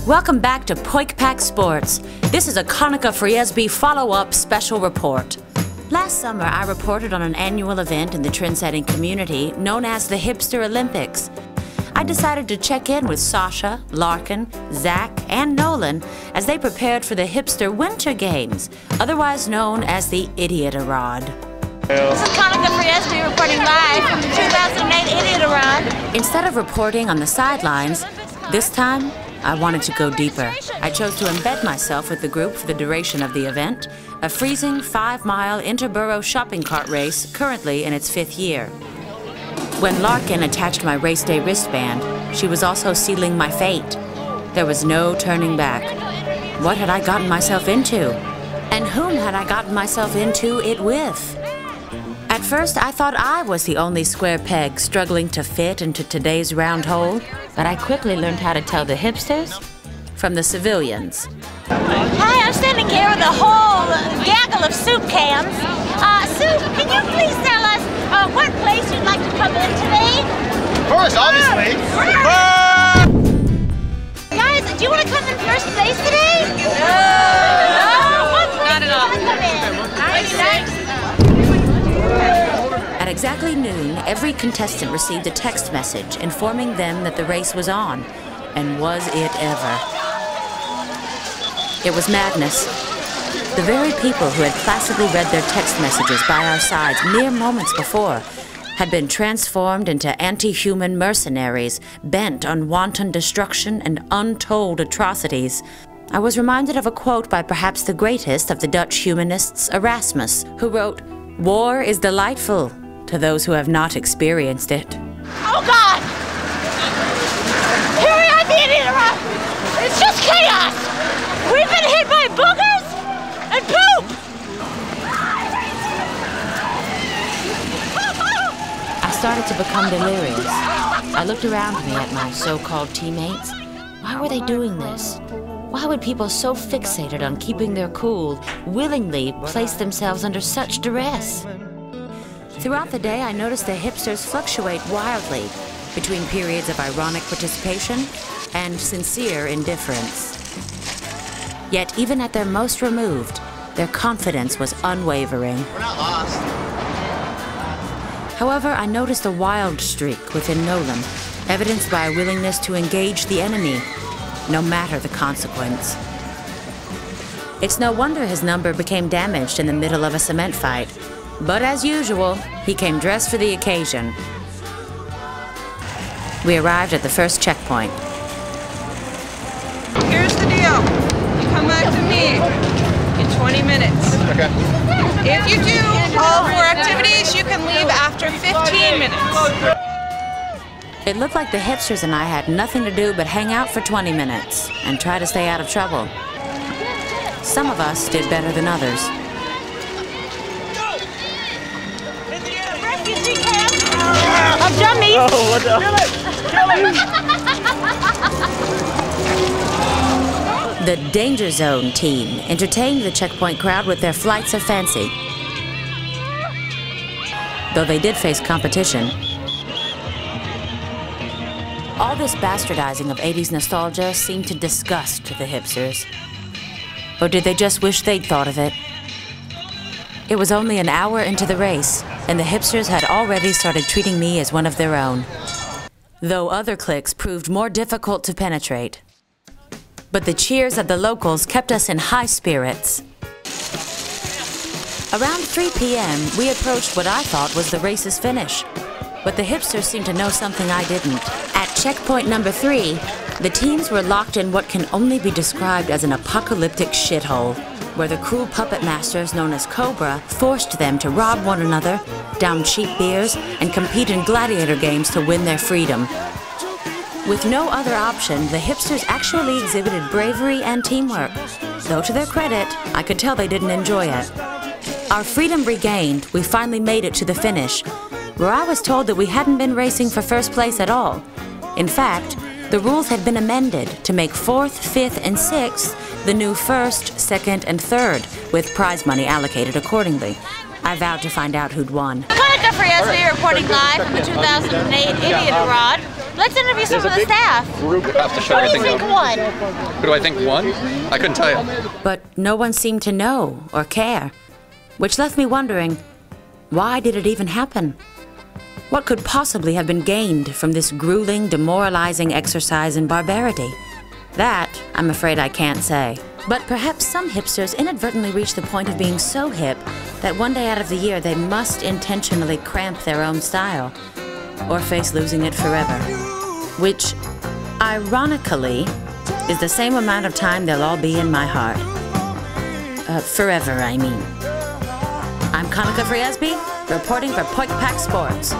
Welcome back to Poik Pack Sports. This is a Konica Friesby follow-up special report. Last summer, I reported on an annual event in the trendsetting community known as the Hipster Olympics. I decided to check in with Sasha, Larkin, Zach, and Nolan as they prepared for the Hipster Winter Games, otherwise known as the Idiot-A-Rod. This is Konica Friesby reporting live from the 2008 Idiot-A-Rod. Instead of reporting on the sidelines, this time, I wanted to go deeper. I chose to embed myself with the group for the duration of the event, a freezing 5-mile interborough shopping cart race currently in its 5th year. When Larkin attached my race day wristband, she was also sealing my fate. There was no turning back. What had I gotten myself into? And whom had I gotten myself into it with? At first, I thought I was the only square peg struggling to fit into today's round hole, but I quickly learned how to tell the hipsters from the civilians. Hi, I'm standing here with a whole gaggle of soup cans. Soup, can you please tell us what place you'd like to come in today? Of course, obviously. Guys, do you want to come in first place today? What place do you want to come in? At exactly noon, every contestant received a text message informing them that the race was on. And was it ever? It was madness. The very people who had placidly read their text messages by our sides mere moments before had been transformed into anti-human mercenaries bent on wanton destruction and untold atrocities. I was reminded of a quote by perhaps the greatest of the Dutch humanists, Erasmus, who wrote, "War is delightful to those who have not experienced it." Oh God! Here we are at the Idiot-A-Rod. It's just chaos! We've been hit by boogers and poop! I started to become delirious. I looked around me at my so-called teammates. Why were they doing this? Why would people so fixated on keeping their cool willingly place themselves under such duress? Throughout the day, I noticed the hipsters fluctuate wildly between periods of ironic participation and sincere indifference. Yet, even at their most removed, their confidence was unwavering. We're not lost. However, I noticed a wild streak within Nolan, evidenced by a willingness to engage the enemy, no matter the consequence. It's no wonder his number became damaged in the middle of a cement fight. But as usual, he came dressed for the occasion. We arrived at the first checkpoint. Here's the deal. You come back to me in 20 minutes. Okay. If you do all 4 activities, you can leave after 15 minutes. It looked like the hipsters and I had nothing to do but hang out for 20 minutes and try to stay out of trouble. Some of us did better than others. Of dummies! Oh, what the? The Danger Zone team entertained the checkpoint crowd with their flights of fancy. Though they did face competition. All this bastardizing of 80s nostalgia seemed to disgust the hipsters. Or did they just wish they'd thought of it? It was only an hour into the race, and the hipsters had already started treating me as one of their own. Though other cliques proved more difficult to penetrate. But the cheers of the locals kept us in high spirits. Around 3 p.m., we approached what I thought was the race's finish. But the hipsters seemed to know something I didn't. At checkpoint number 3, the teams were locked in what can only be described as an apocalyptic shithole, where the cruel puppet masters known as Cobra forced them to rob one another, down cheap beers, and compete in gladiator games to win their freedom. With no other option, the hipsters actually exhibited bravery and teamwork. Though to their credit, I could tell they didn't enjoy it. Our freedom regained, we finally made it to the finish, where I was told that we hadn't been racing for first place at all. In fact, the rules had been amended to make 4th, 5th, and 6th the new 1st, 2nd, and 3rd, with prize money allocated accordingly. I vowed to find out who'd won. Konica Friesby reporting live from the 2008 Idiot-A-Rod. Let's interview some of the staff. Group have to show Who do you everything think up. won? Who do I think won? I couldn't tell you. But no one seemed to know or care, which left me wondering, why did it even happen? What could possibly have been gained from this grueling, demoralizing exercise in barbarity? That, I'm afraid I can't say. But perhaps some hipsters inadvertently reach the point of being so hip that one day out of the year they must intentionally cramp their own style, or face losing it forever. Which, ironically, is the same amount of time they'll all be in my heart. Forever, I mean. I'm Kanika Friesby, reporting for Poik Pack Sports.